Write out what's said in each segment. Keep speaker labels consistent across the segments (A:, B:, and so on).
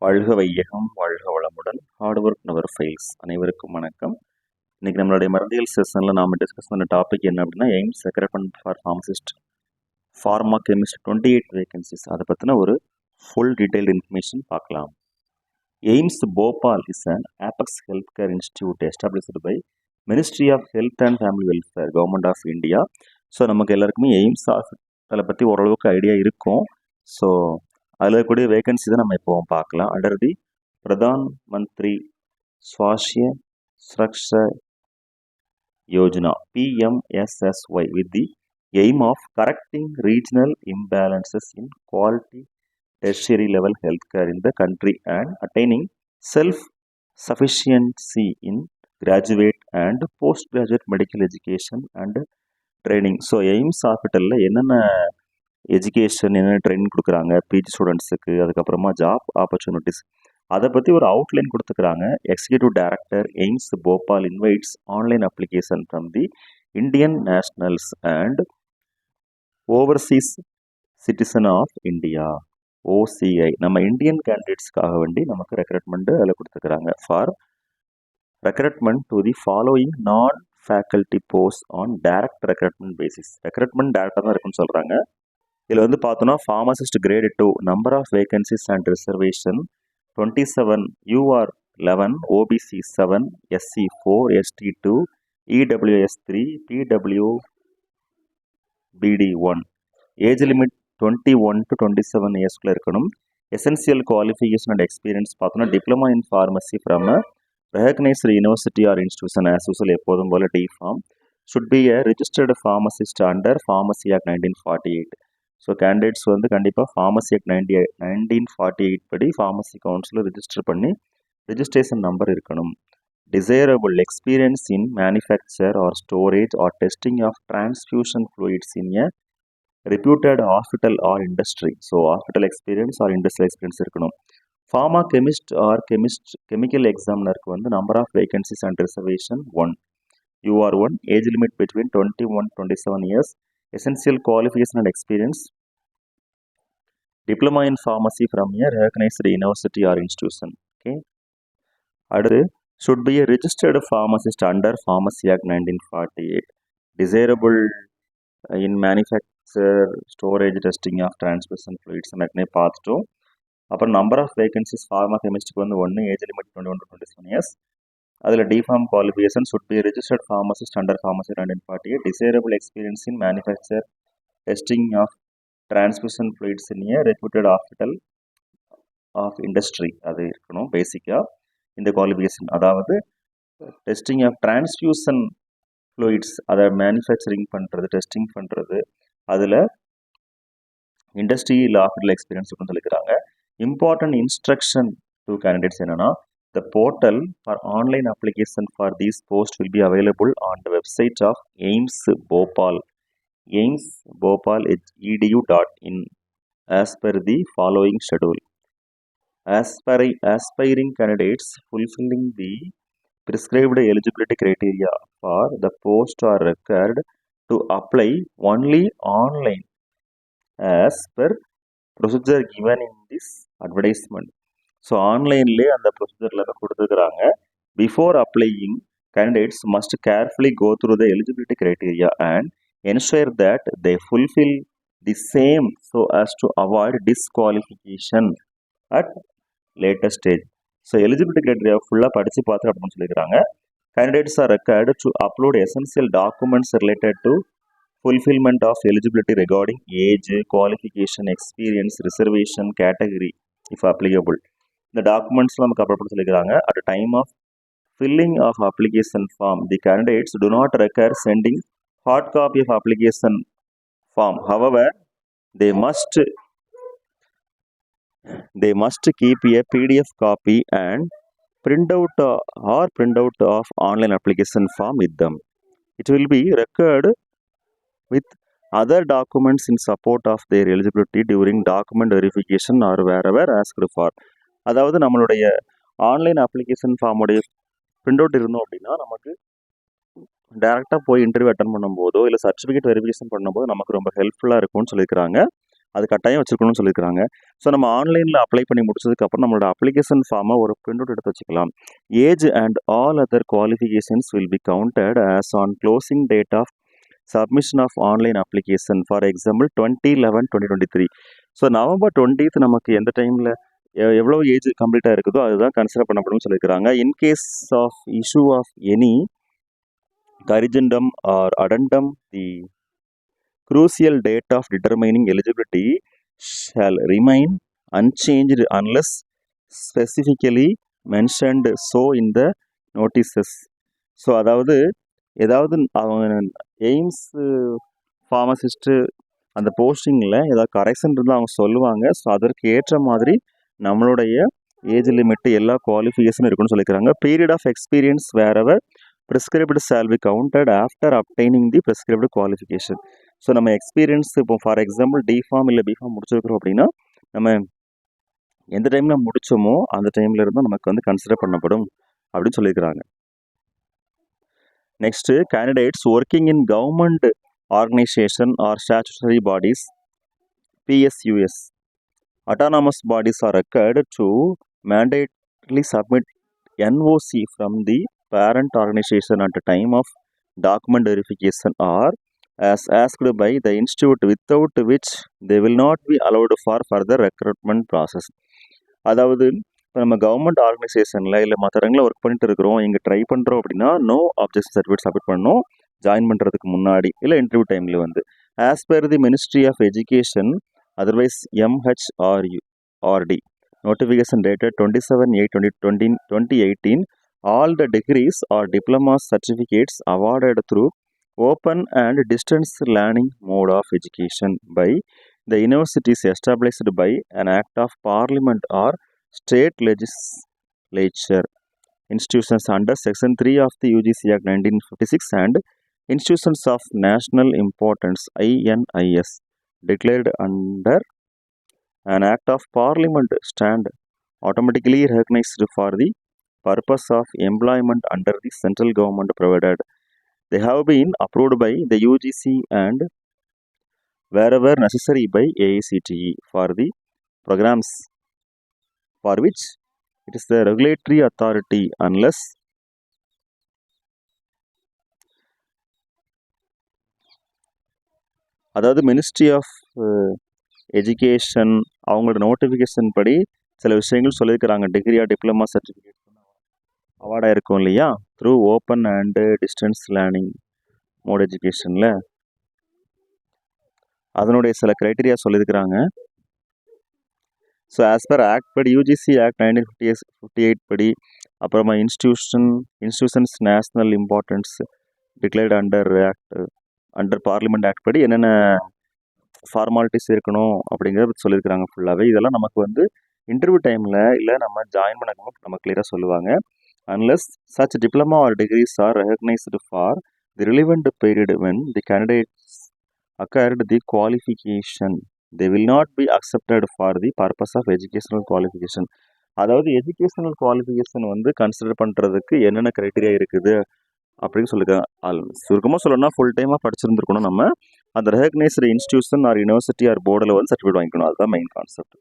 A: வாழ்க வையகம், வாழ்க வளமுடன். Hard work never fails. அனைவருக்கும் வணக்கம். இன்னைக்கு நம்மளுடைய மருந்தியல் செஷனில் நாம் டிஸ்கஸ் பண்ண டாபிக் என்ன அப்படின்னா, AIIMS recruitment for pharmacist pharma chemist 28 vacancies. அதை பற்றின ஒரு ஃபுல் டீடைல்டு இன்ஃபர்மேஷன் பார்க்கலாம். AIIMS Bhopal is an apex health care institute established by ministry of health and family welfare, government of India. So நமக்கு எல்லாருக்குமே எய்ம்ஸ் ஹாஸ்பிட்டலை பற்றி ஓரளவுக்கு ஐடியா இருக்கும். ஸோ அதில் இருக்கக்கூடிய வேகன்சி தான் நம்ம இப்போ பார்க்கலாம். Under the Pradhan Mantri Swasthya Suraksha Yojana PMSSY with the aim of correcting regional imbalances in quality tertiary level healthcare in the country and attaining self-sufficiency in graduate and postgraduate medical education and training. So AIIMS ஹாஸ்பிட்டலில் என்னென்ன education என்னென்ன training கொடுக்குறாங்க PG ஸ்டூடெண்ட்ஸுக்கு, அதுக்கப்புறமா job opportunities, அதை பற்றி ஒரு outline கொடுத்துக்கிறாங்க. Executive director AIIMS Bhopal invites online application from the Indian nationals and overseas citizen of India, OCI. நம்ம இந்தியன் கேண்டிடேட்ஸ்க்காக வேண்டி நமக்கு ரெக்ரூட்மெண்ட் அதில் கொடுத்துக்கிறாங்க. For recruitment to the following non faculty post on direct recruitment basis. Recruitment டேரக்டாக தான் இருக்குன்னு சொல்கிறாங்க. இதில் வந்து பார்த்தோன்னா pharmacist grade 2 number of vacancies and reservation 27, UR 11, OBC 7, SC 4, ST 2, EWS 3, PWBD 1. Age limit 21 to 27 இயர்ஸ்க்குள்ள இருக்கணும். எசென்சியல் குவாலிஃபிகேஷன் அண்ட் எக்ஸ்பீரியன்ஸ் பார்த்தோன்னா diploma in pharmacy from a recognised university R institution as usual எப்போதும் போல D.Pharm. should be a registered pharmacist under Pharmacy Act 1948. So candidates வந்து கண்டிப்பாக pharmacy act 1948 படி pharmacy கவுன்சிலில் register பண்ணி registration number இருக்கணும். Desirable experience in manufacture or storage or testing of transfusion fluids in a reputed hospital or industry. So hospital experience or industrial experience இருக்கணும். Pharma chemist or chemical எக்ஸாமினருக்கு வந்து number of vacancies and reservation 1, UR 1, age limit between 21 27 years. Essential qualification and experience, diploma in pharmacy from a recognized university or institution. Okay. அடுத்து should be a registered pharmacist under Pharmacy Act 1948. Desirable in manufacture, storage, testing of transmission fluids and பார்த்துட்டோம். அப்புறம் number of vacancies pharma கெமிஸ்ட்க்கு வந்து 1, age limit 21 to 27 years. அதில் D.Pharm qualification should be registered pharmacist under Pharmacy 1948. Desirable experience in manufacture, testing of transfusion fluids in a reputed hospital of industry. அது இருக்கணும் பேசிக்காக இந்த qualification. அதாவது testing of transfusion fluids அதை manufacturing பண்ணுறது, testing பண்ணுறது, அதில் இண்டஸ்ட்ரி இல்லை ஹாஸ்பிட்டல் எக்ஸ்பீரியன்ஸ் இருக்குன்னு சொல்லிக்கிறாங்க. இம்பார்ட்டன்ட் இன்ஸ்ட்ரக்ஷன் டு கேண்டிடேட்ஸ் என்னென்னா, the portal for online application for these posts will be available on the website of AIIMS Bhopal, edu.in, as per the following schedule. Aspiring candidates fulfilling the prescribed eligibility criteria for the post are required to apply only online as per procedure given in this advertisement. So ஆன்லைன்லேயே அந்த ப்ரொசீஜரில் தான் கொடுத்துருக்குறாங்க. Before applying candidates must carefully go through the eligibility criteria and ensure that they fulfil the same so as to avoid disqualification at latest stage. So eligibility criteria ஃபுல்லாக படித்து பார்த்து அப்படின்னு சொல்லியிருக்காங்க. Candidates are required to upload essential documents related to fulfilment of eligibility regarding age, qualification, experience, reservation, category if applicable. இந்த டாக்குமெண்ட்ஸ்லாம் நமக்கு upload பண்ண சொல்லிக்கிறாங்க. At time of filling of application form the candidates do not require sending hard copy of application form. However they must keep a PDF copy and print out of online application form with them. It will be required with other documents in support of their eligibility during document verification or wherever asked for. அதாவது நம்மளுடைய online application ஃபார்முடைய print out இருந்தோம் அப்படின்னா நமக்கு டேரெக்டாக போய் interview attend பண்ணும்போதோ இல்லை certificate verification பண்ணும்போது நமக்கு ரொம்ப ஹெல்ப்ஃபுல்லாக இருக்கும்னு சொல்லியிருக்கிறாங்க. அது கட்டாயம் வச்சுருக்கணும்னு சொல்லியிருக்கிறாங்க. ஸோ நம்ம ஆன்லைனில் அப்ளை பண்ணி முடிச்சதுக்கப்புறம் நம்மளோட அப்ளிகேஷன் ஃபார்மை ஒரு பிரிண்ட் அவுட் எடுத்து வச்சுக்கலாம். Age and all other qualifications will be counted as on closing date of submission of online application. For example 20/11/2023. So November 20th நமக்கு எந்த டைமில் எவ்வளோ ஏஜ் கம்ப்ளீட்டாக இருக்குதோ அதுதான் கன்சிடர் பண்ணப்படும்னு சொல்லியிருக்கிறாங்க. In case of issue of any corrigendum or addendum, the crucial date of determining eligibility shall remain unchanged unless specifically mentioned so in the notices. So அதாவது ஏதாவது அவங்க எய்ம்ஸ் ஃபார்மசிஸ்ட்டு அந்த போஸ்டிங்கில் ஏதாவது கரெக்ஷன் இருந்தால் அவங்க சொல்லுவாங்க. ஸோ அதற்கு ஏற்ற மாதிரி நம்மளுடைய ஏஜ் லிமிட்டு எல்லா குவாலிஃபிகேஷனும் இருக்குன்னு சொல்லிக்கிறாங்க. Period of experience wherever prescribed shall be counted after obtaining the prescribed qualification. So நம்ம எக்ஸ்பீரியன்ஸ் இப்போ ஃபார் எக்ஸாம்பிள் டிஃபார்ம் இல்லை பிஃபார்ம் முடிச்சிருக்கிறோம் அப்படின்னா நம்ம எந்த டைமில் முடித்தோமோ அந்த டைமில் இருந்தால் நமக்கு வந்து கன்சிடர் பண்ணப்படும் அப்படின்னு சொல்லியிருக்கிறாங்க. Next candidates working in government organisation R statutory bodies PSUS autonomous bodies are required to mandatorily submit NOC from the parent organization at the time of document verification or as asked by the institute, without which they will not be allowed for further recruitment process. அதாவது இப்போ நம்ம government ஆர்கனைசேஷனில் இல்லை மற்ற இடங்களில் work பண்ணிட்டு இருக்கிறோம், இங்கே try பண்ணுறோம் அப்படின்னா நோ அப்ஜெக்ஷன் சர்டிஃபிகேட் சப்மிட் பண்ணணும் ஜாயின் பண்ணுறதுக்கு முன்னாடி இல்லை இன்டர்வியூ டைமில் வந்து as per the ministry of education otherwise MHRD notification dated 27/8/2018. All the degrees or diploma certificates awarded through open and distance learning mode of education by the universities established by an act of parliament or state legislature, institutions under section 3 of the UGC Act 1956 and institutions of national importance INIS declared under an act of parliament stand automatically recognized for the purpose of employment under the central government provided they have been approved by the UGC and wherever necessary by AICTE for the programs for which it is the regulatory authority unless அதாவது ministry of education அவங்களோட notification படி சில விஷயங்கள் சொல்லியிருக்கிறாங்க. டிகிரியா diploma certificate அவார்டாக இருக்கும் இல்லையா through open and distance learning mode எஜுகேஷனில் அதனுடைய சில க்ரைட்டீரியா சொல்லியிருக்கிறாங்க. ஸோ ஆஸ் பர் ஆக்ட் படி UGC ஆக்ட் 1958 படி அப்புறமா institutions national importance declared under parliament act படி என்னென்ன ஃபார்மாலிட்டிஸ் இருக்கணும் அப்படிங்கிறத சொல்லியிருக்கிறாங்க ஃபுல்லாகவே. இதெல்லாம் நமக்கு வந்து இன்டர்வியூ டைமில் இல்லை நம்ம ஜாயின் பண்ண நம்ம கிளியராக சொல்லுவாங்க. Unless such diploma or degrees are recognised for the relevant period when the candidates acquired the qualification they will not be accepted for the purpose of educational qualification. அதாவது எஜுகேஷனல் குவாலிஃபிகேஷன் வந்து consider பண்ணுறதுக்கு என்னென்ன criteria இருக்குது அப்படின்னு சொல்லியிருக்காங்க. சுருக்கமாக சொல்லணும்னா full டைமாக படிச்சிருந்துருக்கணும். நம்ம அந்த recognised institution or university or போர்டில் வந்து சர்டிஃபிகேட் வாங்கிக்கணும். அதுதான் main concept.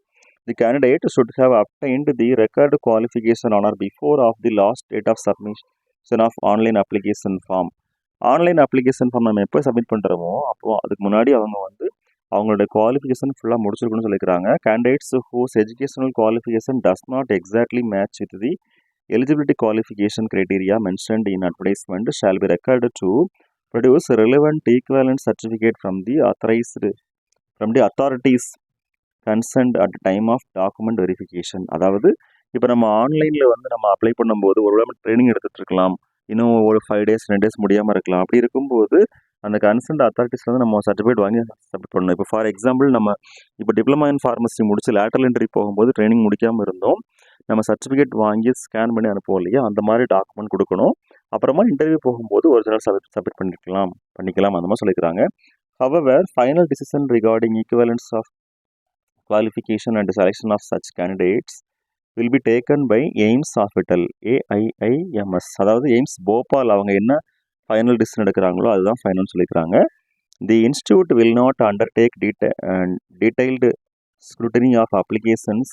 A: The candidate should have obtained the record qualification on or before of the last date of submission of online application form. Online application form நம்ம எப்போ submit பண்ணுறோமோ அப்போது அதுக்கு முன்னாடி அவங்க வந்து அவங்களோட குவாலிஃபிகேஷன் ஃபுல்லாக முடிச்சிருக்கணும்னு சொல்லியிருக்காங்க. Candidates whose educational qualification does not exactly match with the eligibility qualification criteria mentioned in advertisement shall be required to produce relevant equivalent certificate from the authorities concerned at the time of document verification. அதாவது இப்போ நம்ம ஆன்லைனில் வந்து நம்ம apply பண்ணும்போது ஒரு training எடுத்துகிட்டு இருக்கலாம், இன்னும் ஒரு 5 days 10 days முடியாமல் இருக்கலாம். அப்படி இருக்கும்போது அந்த கன்சர்ன்ட் அத்தாரிட்டிஸ் வந்து நம்ம சர்டிஃபிகேட் வாங்கி சப்மிட் பண்ணணும். இப்போ ஃபார் எக்ஸாம்பிள் நம்ம இப்போ டிப்ளமா இன் ஃபார்மசி முடிச்சு லேட்டரல் என்ட்ரி போகும்போது ட்ரைனிங் முடிக்காமல் இருந்தோம், நம்ம சர்டிஃபிகேட் வாங்கி ஸ்கேன் பண்ணி அனுப்புவோம் இல்லையா, அந்த மாதிரி டாக்குமெண்ட் கொடுக்கணும். அப்புறமா இன்டர்வியூ போகும்போது ஒரிஜினல் சப்மிட் பண்ணிக்கலாம் அந்த மாதிரி சொல்லிக்கிறாங்க. However final decision regarding equivalence of qualification and selection of such candidates will be taken by AIIMS hospital AIIMS. அதாவது எய்ம்ஸ் போபால் அவங்க என்ன ஃபைனல் டிசிஷன் எடுக்கிறாங்களோ அதுதான் ஃபைனல் சொல்லிக்கிறாங்க. The institute will not undertake detailed scrutiny of applications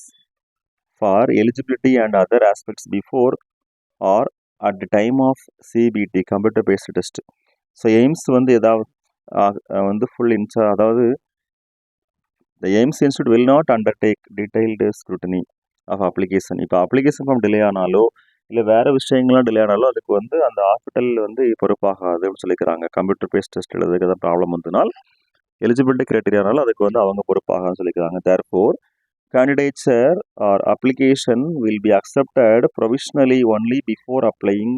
A: for eligibility and other aspects before or at the time of CBT computer based test. So AIIMS வந்து ஏதாவது வந்து full அதாவது the AIIMS institute will not undertake detailed scrutiny of application. இப்போ application form delay ஆனாலோ இல்லை வேறு விஷயங்கள்லாம் delay ஆனாலோ அதுக்கு வந்து அந்த ஹாஸ்பிட்டல் வந்து பொறுப்பாகாது அப்படின்னு சொல்லிக்கிறாங்க. கம்ப்யூட்டர் பேஸ்ட் டெஸ்ட் எழுதுறதுக்கு ஏதாவது ப்ராப்ளம் வந்ததுனால் எலிஜிபிலிட்டி கிரைட்டீரியானாலும் அதுக்கு வந்து அவங்க பொறுப்பாகன்னு சொல்லிக்கிறாங்க. Therefore candidature or application will be accepted provisionally only before applying.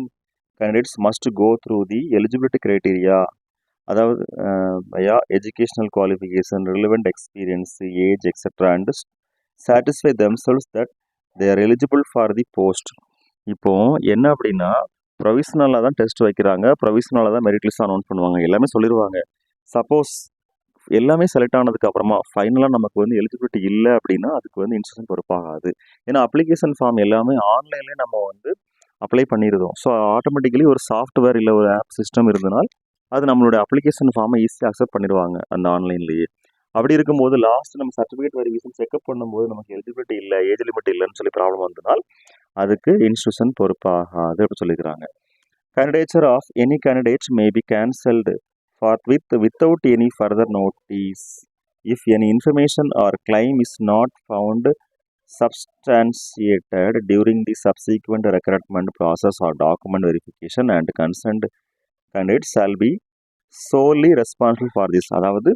A: Candidates must go through the eligibility criteria, அதாவது educational qualification, relevant experience, age, etc. and satisfy themselves that they are eligible for the post. இப்போ என்ன அப்படின்னா ப்ரொவிஷனலாக தான் test வைக்கிறாங்க, ப்ரொவிஷனலாக தான் merit list announce பண்ணுவாங்க, எல்லாமே சொல்லிடுவாங்க. சப்போஸ் எல்லாமே செலக்ட் ஆனதுக்கு அப்புறமா ஃபைனலாக நமக்கு வந்து எலிஜிபிலிட்டி இல்லை அப்படின்னா அதுக்கு வந்து இன்ஸ்டியூஷன் பொறுப்பாகாது. ஏன்னா அப்ளிகேஷன் ஃபார்ம் எல்லாமே ஆன்லைன்லேயே நம்ம வந்து அப்ளை பண்ணிடுறோம். ஸோ ஆட்டோமேட்டிக்கலி ஒரு சாஃப்ட்வேர் இல்லை ஒரு ஆப் சிஸ்டம் இருந்தனால் அது நம்மளுடைய அப்ளிகேஷன் ஃபார்மை ஈஸியாக அக்செப்ட் பண்ணிடுவாங்க அந்த ஆன்லைன்லேயே. அப்படி இருக்கும்போது லாஸ்ட் நம்ம சர்டிஃபிகேட் வெரிஃபிகேஷன் செக்அப் பண்ணும்போது நமக்கு எலிஜிபிலிட்டி இல்லை, ஏஜ் லிமிட் இல்லைன்னு சொல்லி ப்ராப்ளம் வந்தனால் அதுக்கு இன்ஸ்டியூஷன் பொறுப்பாகாது அப்படின்னு சொல்லிக்கிறாங்க. Candidature of any candidate may be cancelled forthwith without any further notice if any information or claim is not found substantiated during the subsequent recruitment process or document verification, and concerned candidates shall be solely responsible for this. அதாவது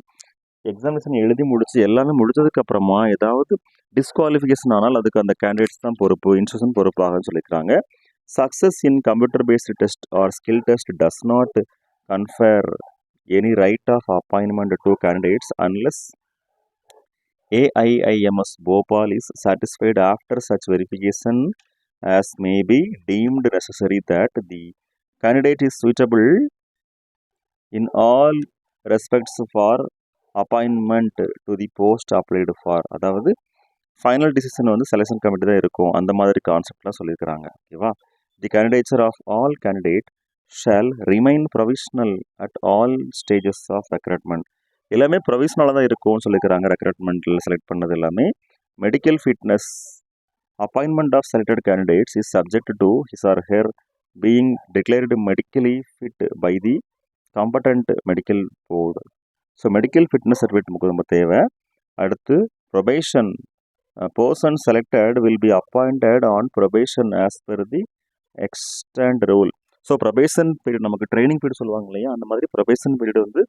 A: examination எழுதி முடிச்சு எல்லாமே முடிச்சதுக்கு அப்புறமா ஏதாவது disqualification ஆனால் அதுக்கு அந்த கேண்டிடேட்ஸ் தான் பொறுப்பு, இன்ஸ்டியூஷன் பொறுப்பாகன்னு சொல்லிக்கிறாங்க. Success in computer based test or skill test does not confer any right of appointment to candidates unless AIIMS Bhopal is satisfied after such verification as may be deemed necessary that the candidate is suitable in all respects for appointment to the post applied for. அதாவது final decision வந்து selection committee தான் இருக்கும், அந்த மாதிரி கான்செப்ட்லாம் சொல்லியிருக்கிறாங்க. ஓகேவா? The candidature of all candidate shall remain provisional at all stages of recruitment. எல்லாமே ப்ரொவிஷனலாக தான் இருக்கும்னு சொல்லிக்கிறாங்க. ரெக்ரூட்மெண்ட்டில் செலக்ட் பண்ணது எல்லாமே. Medical fitness appointment of selected candidates is subject to his or her being declared medically fit by the competent medical board. So medical fitness certificate நமக்கு ரொம்ப தேவை. அடுத்து probation, person selected will be appointed on probation as per the extant rule. So probation period நமக்கு training period சொல்லுவாங்க இல்லையா, அந்த மாதிரி probation period வந்து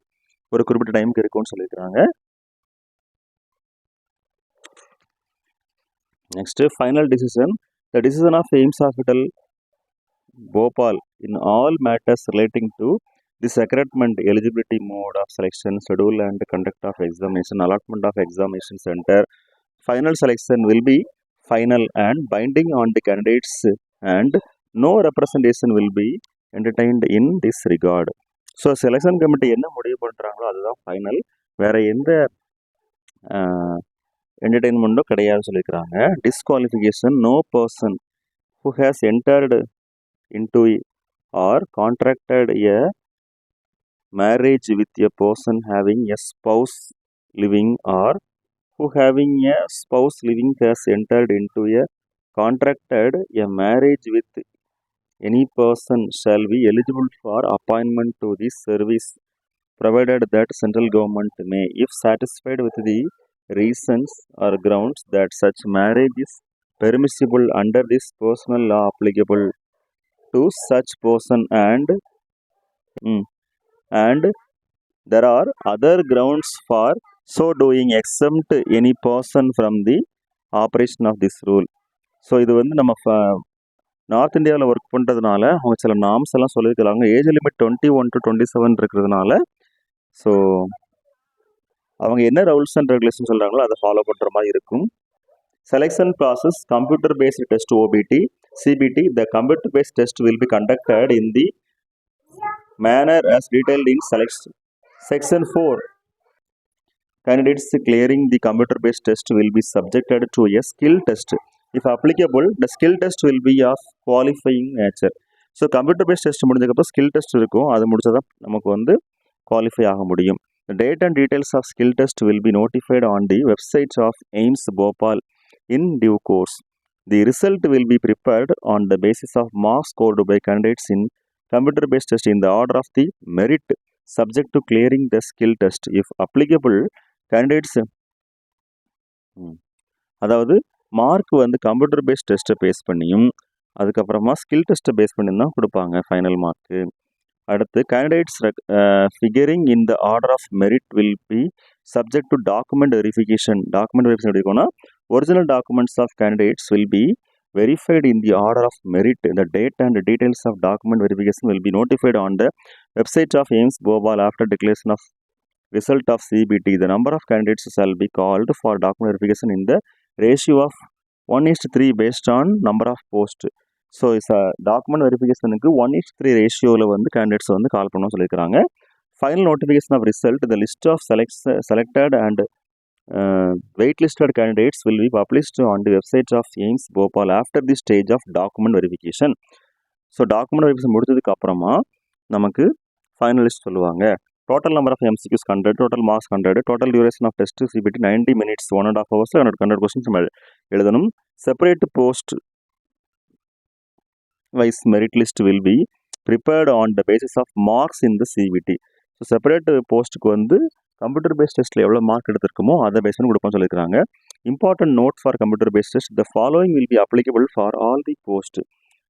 A: ஒரு குறிப்பிட்ட டைமுக்கு இருக்கும்னு சொல்லியிருக்கிறாங்க. Next final decision. The decision of AIIMS hospital Bhopal in all matters relating to this recruitment, eligibility, mode of selection, schedule and conduct of examination, allotment of examination center, final selection will be final and binding on the candidates and no representation will be entertained in this regard. So selection committee என்ன முடிவு பண்ணுறாங்களோ அதுதான் final, வேறு எந்த என்டர்டெயின்மெண்ட்டும் கிடையாதுன்னு சொல்லியிருக்கிறாங்க. Disqualification, no person who has entered into or contracted a marriage with a person having a spouse living or who having a spouse living has entered into a contracted a marriage with any person shall be eligible for appointment to this service provided that central government may, if satisfied with the reasons or grounds that such marriage is permissible under this personal law applicable to such person and there are other grounds for so doing exempt any person from the operation of this rule. So இது வந்து நம்ம north இந்தியாவில் work பண்ணுறதுனால அவங்க சில norms எல்லாம் சொல்லியிருக்கிறாங்க. Age limit 21 to 27 இருக்கிறதுனால ஸோ அவங்க என்ன ரூல்ஸ் அண்ட் ரெகுலேஷன் சொல்கிறாங்களோ அதை ஃபாலோ பண்ணுற மாதிரி இருக்கும். Selection process, computer based test OBT, CBT. The computer based test will be conducted in the manner as detailed in Section 4. Candidates clearing the computer based test will be subjected to a skill test. If applicable, the skill test will be of qualifying nature. So computer based test முடிஞ்சதுக்கப்புறம் skill test இருக்கும், அது முடிச்சதான் நமக்கு வந்து qualify ஆக முடியும். The date and details of skill test will be notified on the website of AIMS Bhopal in due course. The result will be prepared on the basis of marks scored by candidates in computer-based test in the order of the merit subject to clearing the skill test. If applicable, candidates அதாவது mark வந்து computer based டெஸ்ட்டை base பண்ணியும் அதுக்கப்புறமா skill டெஸ்ட்டை base பண்ணி தான் கொடுப்பாங்க final mark. அடுத்து candidates figuring in the order of merit will be subject to document verification. Document verification எடுக்கணும்னா original documents of candidates will be verified in the order of merit. The date and details of document verification will be notified on the website of AIMS Bhopal after declaration of result of CBT. The number of candidates shall be called for document verification in the ratio of 1:3 based on number of post. So document வெரிஃபிகேஷனுக்கு 1:3 ரேஷியோவில் வந்து candidates வந்து call பண்ணணும்னு சொல்லியிருக்கிறாங்க. Final notification of result the list of selected and waitlisted candidates will be published on the website of AIMS Bhopal after the stage of document verification. So document verification முடிச்சதுக்கு அப்புறமா நமக்கு final list சொல்லுவாங்க. Total number of MCQs 100, total marks 100, total duration of test CBT 90 minutes, 1.5 hours 100 questions நம்ம எழுதணும். Separate post wise merit list will be prepared on the basis of marks in the CBT. So separate போஸ்ட்டுக்கு வந்து computer paste டெஸ்ட்டில் எவ்வளோ mark எடுத்திருக்குமோ அதை base பண்ணி கொடுப்போம்னு சொல்லியிருக்காங்க. Important note for computer based test the following will be applicable for all the post.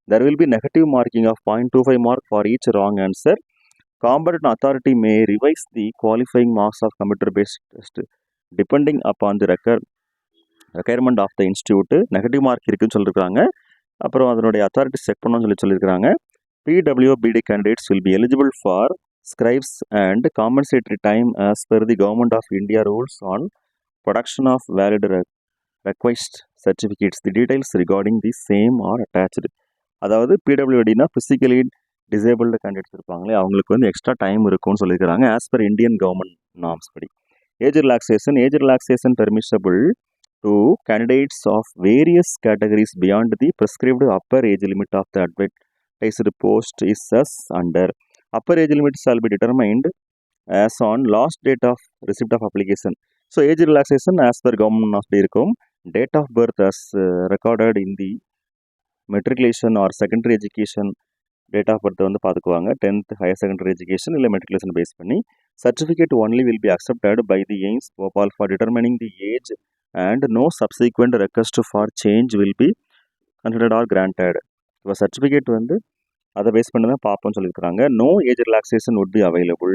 A: There will be negative marking of 0.25 mark for each wrong answer. Competent authority may revise the qualifying marks of computer-based test depending upon the requirement of the institute. Negative mark இருக்குன்னு சொல்லியிருக்காங்க. அப்புறம் அதனுடைய authority check பண்ணணும்னு சொல்லியிருக்காங்க. PWBD candidates will be eligible for scribes and compensatory time as per the Government of India rules on production of valid requisite certificates. The details regarding the same are attached. அதாவது பிடபிள்யூடினா physically disabled candidates இருப்பாங்களே அவங்களுக்கு வந்து extra time இருக்கும்னு சொல்லியிருக்கிறாங்க as per Indian government norms படி. Age relaxation permissible to candidates of various categories beyond the prescribed upper age limit of the advertised post is as under. Upper age limit shall be determined as on last date of receipt of application. So age relaxation as per government norms படி இருக்கும். Date of birth as recorded in the matriculation or secondary education date of birth வந்து பார்த்துக்குவாங்க. 10th higher secondary education இல்லை matriculation base பண்ணி. Certificate only will be accepted by the AIIMS Bhopal for determining the age and no subsequent request for change will be considered or granted. இப்போ certificate வந்து அதை base பண்ணி தான் பார்ப்போம்னு சொல்லியிருக்கிறாங்க. No age relaxation would be available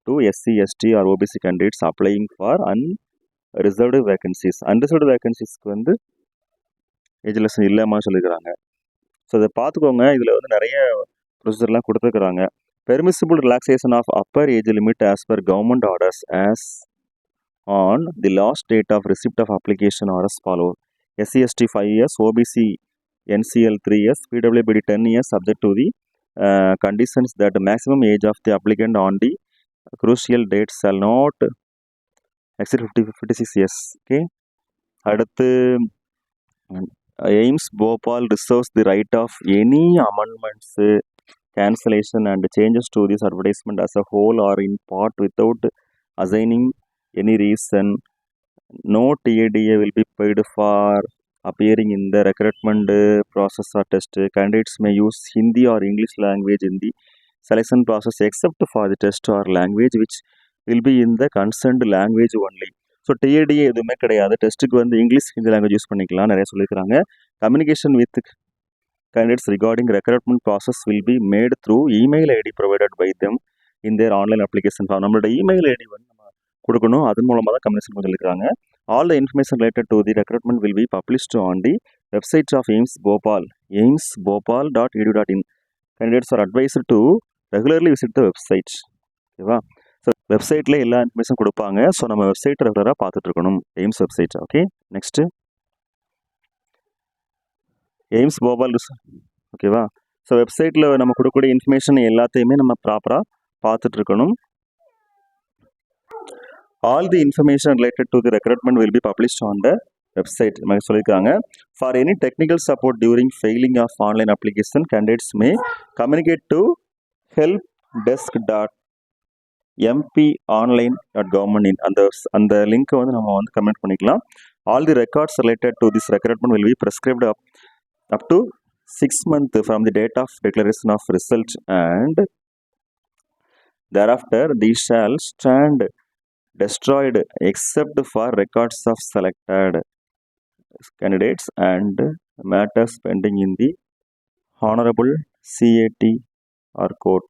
A: to SC, ST or OBC candidates applying for unreserved vacancies. Unreserved vacancies-க்கு வந்து age relaxation இல்லாமல் சொல்லியிருக்கிறாங்க. ஸோ இதை பார்த்துக்கோங்க. இதில் வந்து நிறைய ப்ரொசீஜர்லாம் கொடுத்துருக்குறாங்க. Permissible relaxation of upper age limit as per government orders as on the last date of receipt of application are as follow. SC, ST 5 years, OBC NCL 3 years, PWBD 10 years subject to the conditions that maximum age of the applicant on the crucial date shall not exceed 56 years. Okay. அடுத்து AIMS Bhopal reserves the right of any amendments, cancellation and changes to this advertisement as a whole or in part without assigning any reason. No TADA will be paid for appearing in the recruitment process or test. Candidates may use Hindi or English language in the selection process except for the test or language which will be in the concerned language only. So TA DA எதுவுமே கிடையாது. டெஸ்ட்டுக்கு வந்து English Hindi language use பண்ணிக்கலாம் நிறைய சொல்லியிருக்காங்க. Communication with candidates regarding recruitment process will be made through email ID provided by them in their online application form. நம்மளோட email ID வந்து நம்ம கொடுக்கணும். அதன் மூலமாக தான் கம்யூனிகேஷன் சொல்லியிருக்காங்க. All the information related to the recruitment will be published on the website of AIMS Bhopal, aimsbhopal.edu.in. Candidates are advised to regularly visit the website. ஓகேவா? So வெப்சைட்டில் எல்லா இன்ஃபர்மேஷன் கொடுப்பாங்க. ஸோ நம்ம வெப்சைட் ரெகுலராக பார்த்துட்டு இருக்கணும், AIIMS website. Okay, next AIMS Bhopal. ஓகேவா? So வெப்சைட்டில் நம்ம கொடுக்கக்கூடிய இன்ஃபர்மேஷன் எல்லாத்தையுமே நம்ம ப்ராப்பராக பார்த்துட்டு இருக்கணும். All the information related to the recruitment will be published on the website மாதிரி சொல்லியிருக்காங்க. For any technical support during failing of online application candidates may communicate to helpdesk mponline.government அந்த லிங்க்கை வந்து நம்ம வந்து கமெண்ட் பண்ணிக்கலாம். All the records related to this recruitment will be prescribed up to 6 months from the date of declaration of result, and thereafter these shall stand destroyed except for records of selected candidates and matters pending in the honorable CAT or court.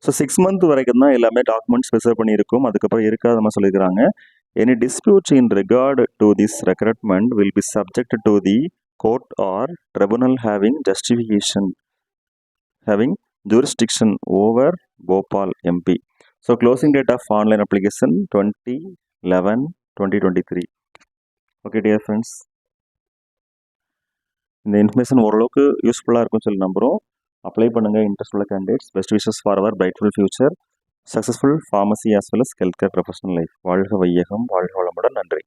A: So 6 month வரைக்கும் தான் எல்லாமே documents preserve பண்ணியிருக்கும். அதுக்கப்புறம் இருக்காத மாதிரி சொல்லியிருக்கிறாங்க. Any disputes in regard to this recruitment will be subject to the court or tribunal having jurisdiction over Bhopal MP. So closing date of online application 20/11/2023. Okay dear friends, இந்த information ஓரளவுக்கு யூஸ்ஃபுல்லாக இருக்கும்னு சொல்லி நம்புகிறோம். அப்ளை பண்ணுங்கள் interest உள்ள candidates. Best wishes for our brightful future, successful pharmacy as well as health care professional life. வாழ்க வையகம், வாழ்க வளமுடன். நன்றி.